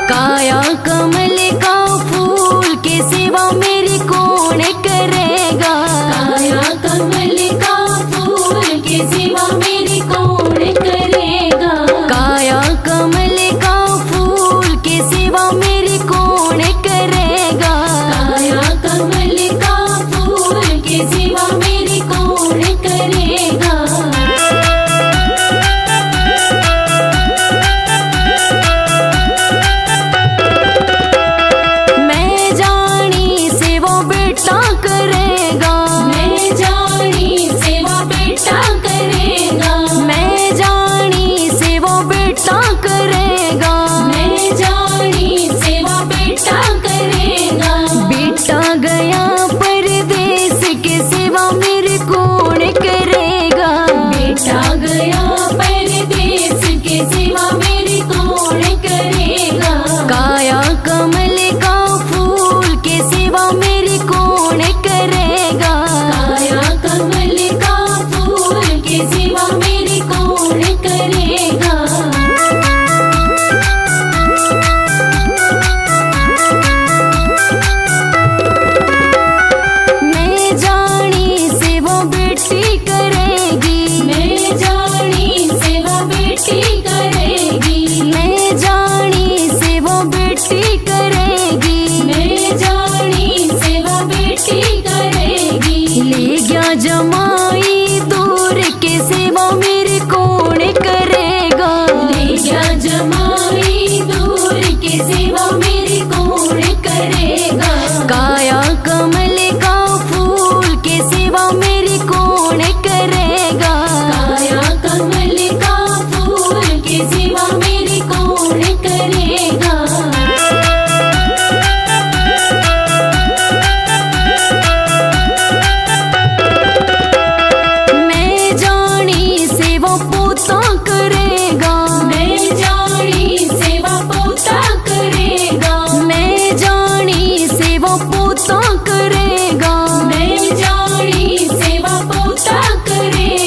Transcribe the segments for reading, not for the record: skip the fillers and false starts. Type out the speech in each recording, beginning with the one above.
काया कमल का फूल की सेवा मेरी कौन करेगा। काया कमल का फूल की सेवा मेरी कौन करेगा। काया कमल का फूल की सेवा मेरी कौन करेगा। काया कमल का फूल की सेवा मेरी कौन करेगा। मैं जानी सेवा बेटा करेगा। मैं जानी सेवा बेटा करेगा। मैं जानी सेवा बेटा करेगा। मैं जानी सेवा बेटा करेगा। बेटा गया परदेश की सेवा मेरे कौन करेगा। बेटा गया परदेश की सेवा मेरी कौन करेगा। काया कमल का फूल की सेवा मेरी कौन करेगा। काया कमल का फूल की सेवा मेरी कौन करेगा। मैं जानी सेवा बेटी करेगी। मैं जानी सेवा बेटी करेगी। मैं जानी सेवा बेटी करेगी। मैं जानी सेवा बेटी करेगी। ले गया जमाई दूर के सेवा मेरी कौन करेगा। ले गया जमाई दूर की सेवा मेरी कौन करेगा। काया कमल का फूल की सेवा मेरी कौन करेगा। काया कमल का फूल की सेवा मेरी कौन करेगा। मैं जानी सेवा पोता करेगा। मैं जानी सेवा पोता करेगा। मैं जानी सेवा पोता करेगा। मैं जानी सेवा पोता करेगा।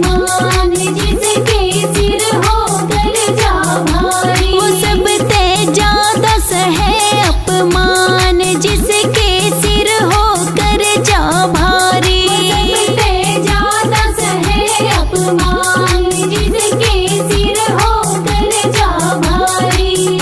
अपमान जिसके सिर होकर जा भारी। वो सब ते ज्यादा सहे अपमान जिसके सिर होकर जा भारी। ज्यादा सहे अपमान जिसके सिर होकर जा भारी।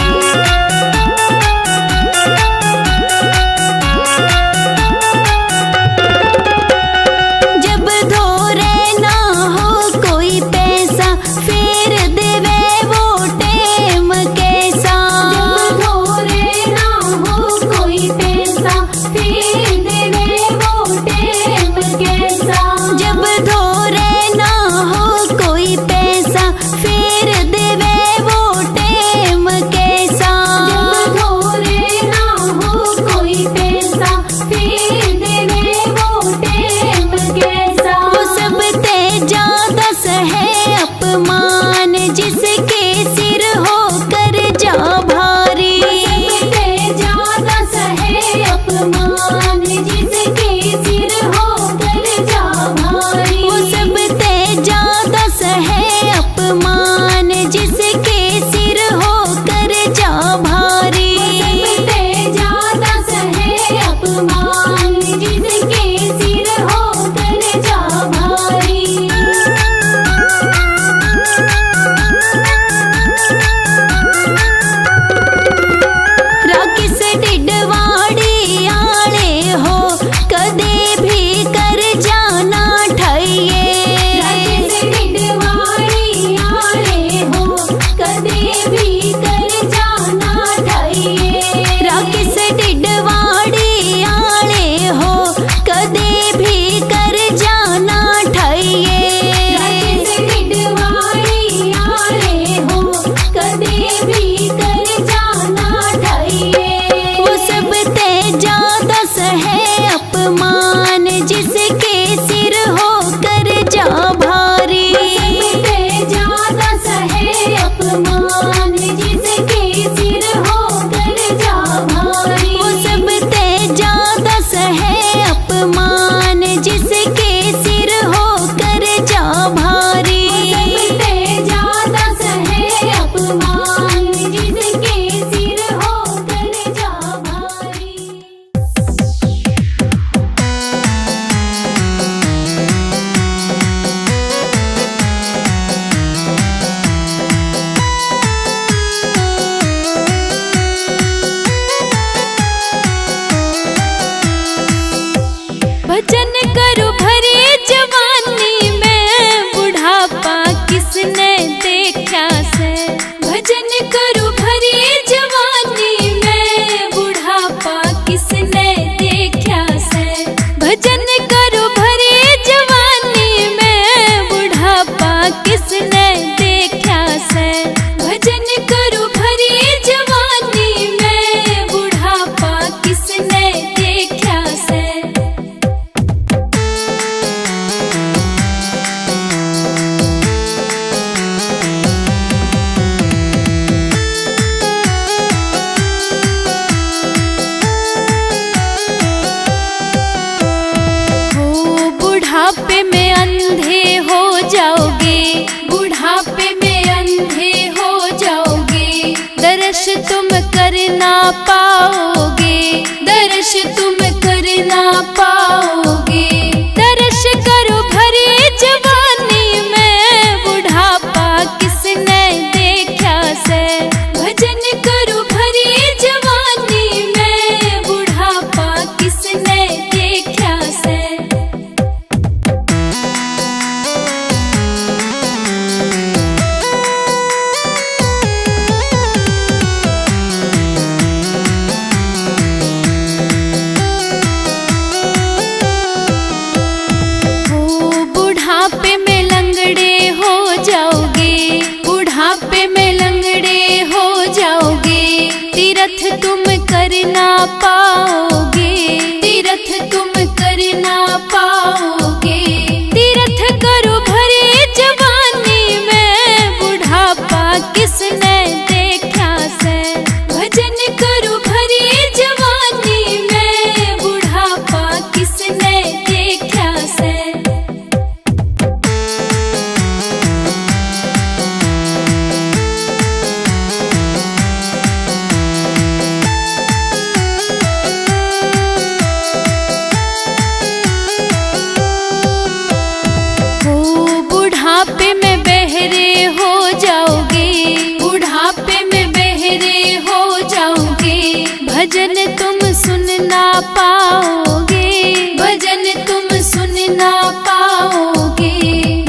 जब धोरे ना हो कोई पैसा फेर देवे वो टेम कैसा। जब धोरे ना हो कोई पैसा फिर देवे वो टेम कैसा। जब धोरे ना हो कोई पैसा फेर देवे वो टेम कैसा। जब धोरे ना हो कोई पैसा फिर देवे वो टेम कैसा। वो सब ते ज्यादा सहे अपमान जिसके सिर होकर जा भारी। ज्यादा सहे अपमान जिसके सिर होकर जा भारी। वो सब ते ज्यादा सहे अपमान जिसके सिर होकर जा भारी। ज्यादा सहे अपमान जिसके सिर होकर जा भारी। राकिस टिडवाड़ी आले हो कदे भी कर जाना ठाइए। टिडवाड़ी आले हो कदे भी कर जाना ठाइए। राकिस टिडवाड़ी आले हो कदे भी कर जाना ठाइए। टिडवाड़ी आले हो कदे भी कर जाना ठाइए। वो सब ते ज्यादा सहे अपमान जिसके सिर होकर जा भारी। ज्यादा सहे अपमान जिसके सिर होकर जा भारी। वो सब ते ज्यादा सहे अपमान जिसके सिर होकर जा भारी। ज्यादा सहे अपमान जिसके सिर होकर जा भारी। भजन करो भरे जवानी में बुढ़ापा किसने देखा से। भजन करो भरे जवानी में बुढ़ापा किसने देखा से। भजन करो भरे जवानी में बुढ़ापा किसने देखा से। भजन करो भरे जवानी में बुढ़ापा किसने देखा से। हो बुढ़ापे में अंधे हो जाओगे। बुढ़ापे में अंधे हो जाओगे। दर्श तुम कर ना पाओगे। दर्श तुम कर ना पाओगे। दर्श करो भरे जवानी में बुढ़ापा किसने देखा से। भजन करो भरे जवानी में बुढ़ापा किसने देखा से। हो बुढ़ापे में लंगड़े हो जाओगे। बुढ़ापे में लंगड़े हो जाओगे। तीरथ तुम कर ना पाओगे। तीरथ तुम कर ना पाओगे। तीरथ करो भरे जवानी में बुढ़ापा किसने देखा से। भजन करो भरे जवानी में बुढ़ापा किसने देखा से। बुढ़ापे में बहरे हो जाओगे, बुढ़ापे में बहरे हो जाओगे, भजन तुम सुन ना पाओगे, भजन तुम सुन ना पाओगे।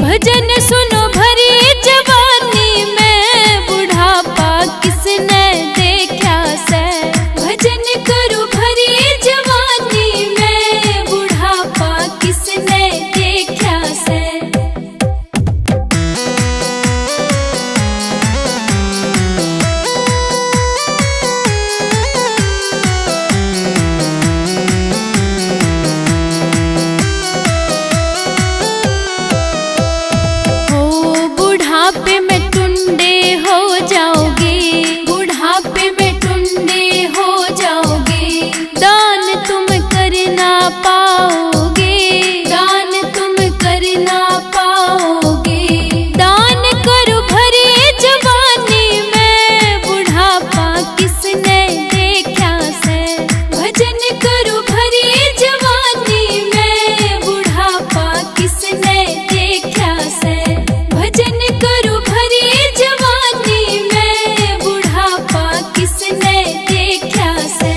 भजन सुनो भरी जवानी में, बुढ़ापा किसने देखा से। भजन करो भरी जवानी में, बुढ़ापा किसने देखा से। बुढ़ापे में टुंडे हो जाओगे, बुढ़ापे में टुंडे हो जाओगे, दान तुम कर ना पाओगे, दान तुम कर ना पाओगे। दान करो भरी जवानी में, बुढ़ापा किसने देखा से। भजन करो भरी जवानी में, बुढ़ापा किसने देखा से। भजन करो भरी जवानी में, बुढ़ापा किसने देखा से।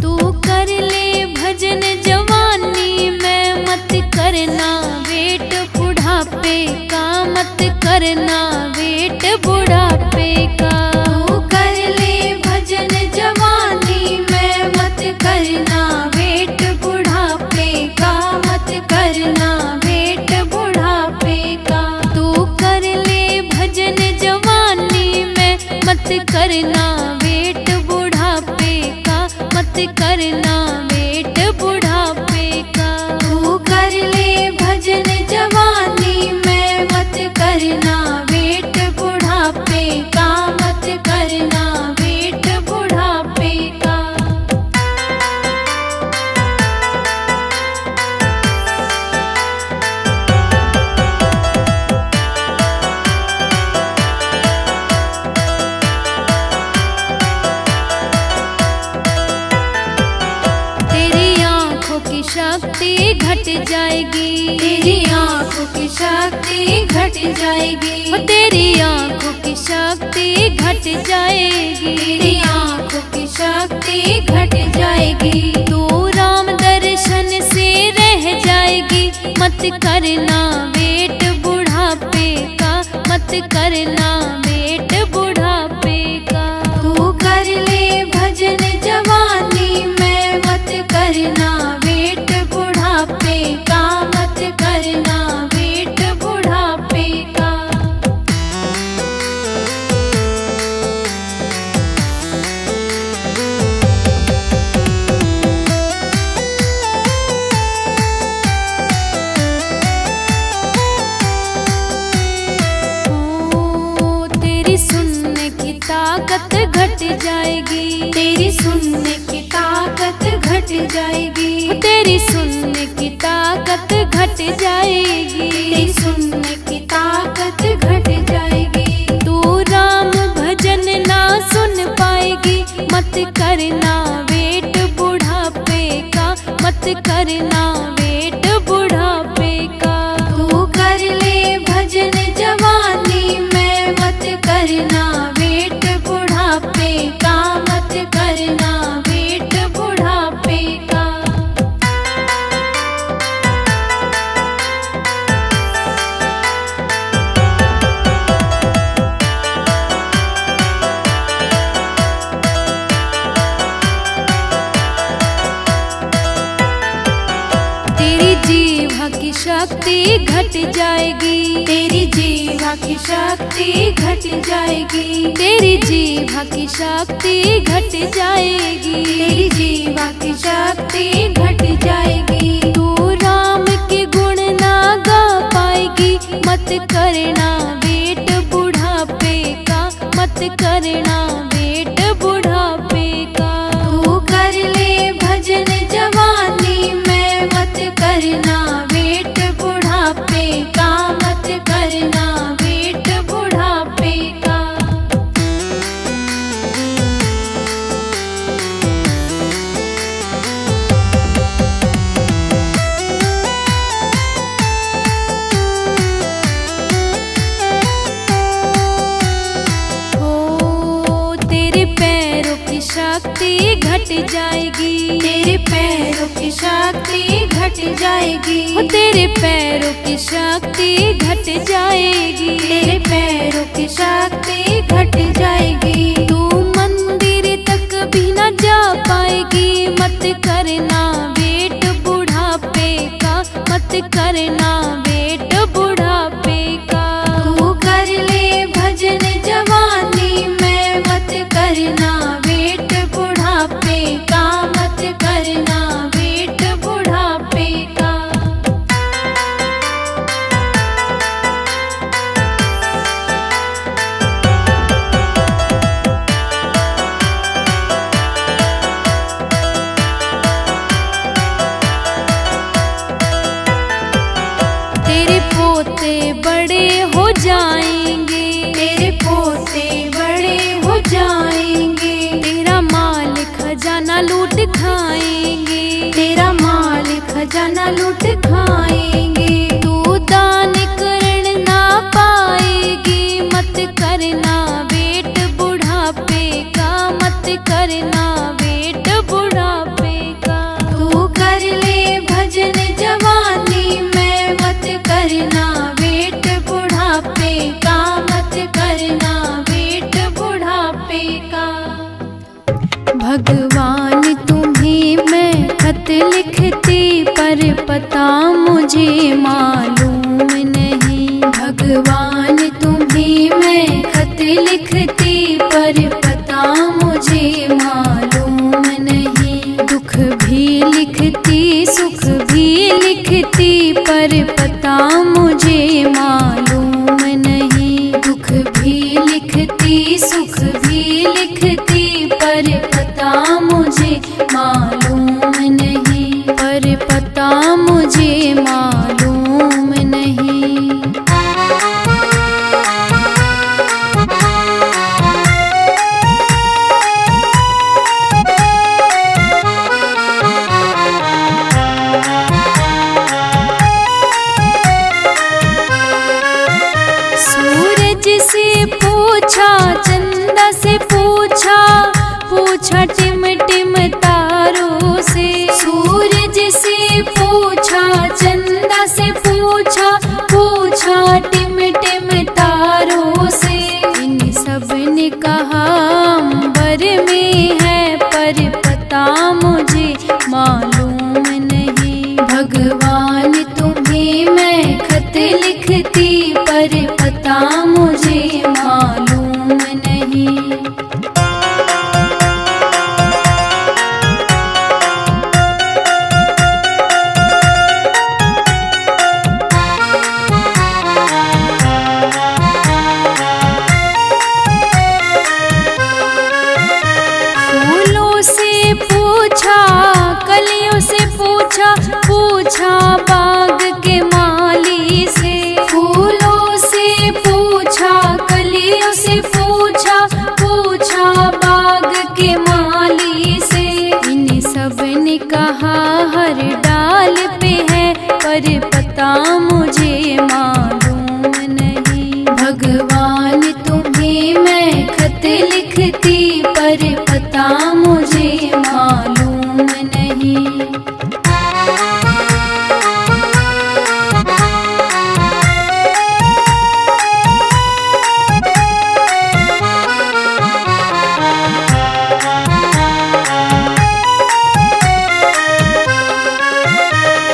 तू कर ले भजन जवानी में, मत करना वेट बुढ़ापे का, मत करना वेट बुढ़ापे का। तू कर ले भजन जवानी में, मत करना वेट बुढ़ापे का, मत करना वेट बुढ़ापे का। तू कर ले भजन जवानी में, मत करना वेट बुढ़ापे का, मत करना वेट बुढ़ापे का। तू कर ले भजन जवानी में, मत करना वेट बुढ़ापे का, मत करना वेट बुढ़ापे का। तेरी आंखों की शक्ति घट जाएगी, तेरी आंखों की शक्ति घट जाएगी, वो तेरी आंखों की शक्ति घट जाएगी, तेरी आंखों की शक्ति घट जाएगी। तू राम दर्शन से रह जाएगी, मत करना वेट बुढ़ापे का, मत करना वेट बुढ़ापे का। तू कर ले भजन जवानी में, मत करना वेट बुढ़ापे का, मत करना वेट बुढ़ापे का। ओ, तेरी सुनने की ताकत घट जाएगी, तेरी सुनने की ताकत घट जाएगी, तेरी सुनने की ताकत घट जाएगी, तेरी सुनने की ताकत घट जाएगी। तू राम भजन ना सुन पाएगी, मत करना वेट बुढ़ापे का, मत करना वेट बुढ़ापे का। तू कर ले भजन जवानी में, मत करना वेट बुढ़ापे का, मत करना वेट बुढ़ापे का। तेरी जीवा की शक्ति घट जाएगी, तेरी जीवा की शक्ति घट जाएगी, तेरी जीवा की शक्ति घट जाएगी, तेरी जीवा की शक्ति घट जाएगी। तू राम के गुण ना गा पाएगी, मत करना वेट बुढ़ापे का, मत करना वेट बुढ़ापे का। तू कर ले भजन जवानी में, मत कर जाएगी, तेरे पैरों की शक्ति घट जाएगी, तेरे पैरों की शक्ति घट जाएगी, तेरे पैरों की शक्ति घट जाएगी। तू मंदिर तक भी न जा पाएगी, मत करना वेट बुढ़ापे का, मत करना वेट बुढ़ापे का। तू कर ले भजन जवानी में, मत करना वेट बुढ़ापे का, मत करना वेट बुढ़ापे का। तेरे पोते बड़े हो जाएंगे, तेरे पोते बड़े हो जाएंगे, तेरा माल खजाना लूट खाएंगे, तेरा माल खजाना लूट खाएंगे। तू दान करण ना पाएगी, मत करना वेट बुढ़ापे का, मत करना वेट बुढ़ापे का। तू कर ले भजन जवानी में, मत करना वेट बुढ़ापे का, मत करना वेट बुढ़ापे का। भगवान तुम्हें मैं खत लिखती, पर पता मुझे मालूम नहीं। भगवान तुम्हें मैं खत लिखती, पर पता मुझे मालूम नहीं। दुख भी लिखती सुख भी लिखती, पर पता मुझे मालूम नहीं। दुख भी लिखती सुख भी लिखती, पर पता मुझे मालूम नहीं, पर पता मुझे मालूम नहीं। सूरज से पूछा, चंदा से पूछा, पूछा टिम टिम तारों से। सूरज से पूछा, चंदा से पूछा, पूछा टिम टिम तारों से। इन सब ने कहा अंबर में है, पर पता मुझे मालूम नहीं। भगवान तुम्हें मैं खत लिखती, पर पता मुझे मालूम नहीं। फूलों से पूछा, कलियों से पूछा, पूछा बाग के माली से। फूलों से पूछा, कलियों से पूछा, पूछा बाग के माली से। इन सब ने कहा हर डाल पे है, पर पता मुझे मालूम नहीं। भगवान तुम्हें मैं खत लिखती, पर पता मुझे मालूम नहीं।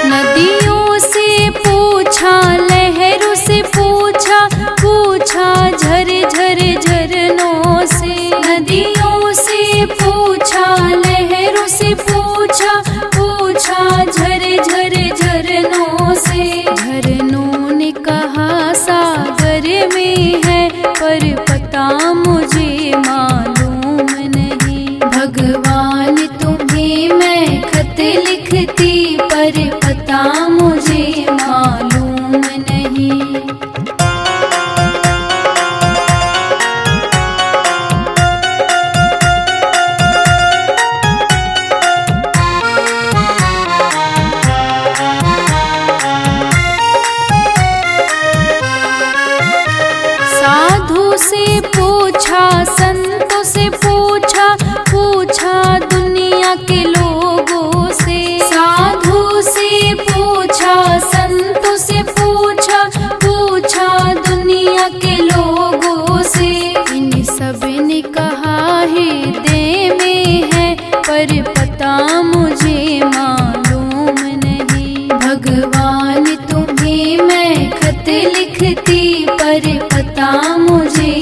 नदियों से पूछा, लहरों से पूछा, पूछा झर झर झरनों से। नदियों से पूछा, लहरों से पूछा, पूछा झर झर झरनों से। झरनों ने कहा सागर में है, पर पता मुझे मालूम नहीं। भगवान तुम्हें मैं खत लिखती, पर पता मुझे मालूम पूछा संतों से, पूछा दुनिया के लोगों से। इन सब ने कहा हृदय में है, पर पता मुझे मालूम नहीं। भगवान तुम्हें मैं खत लिखती, पर पता मुझे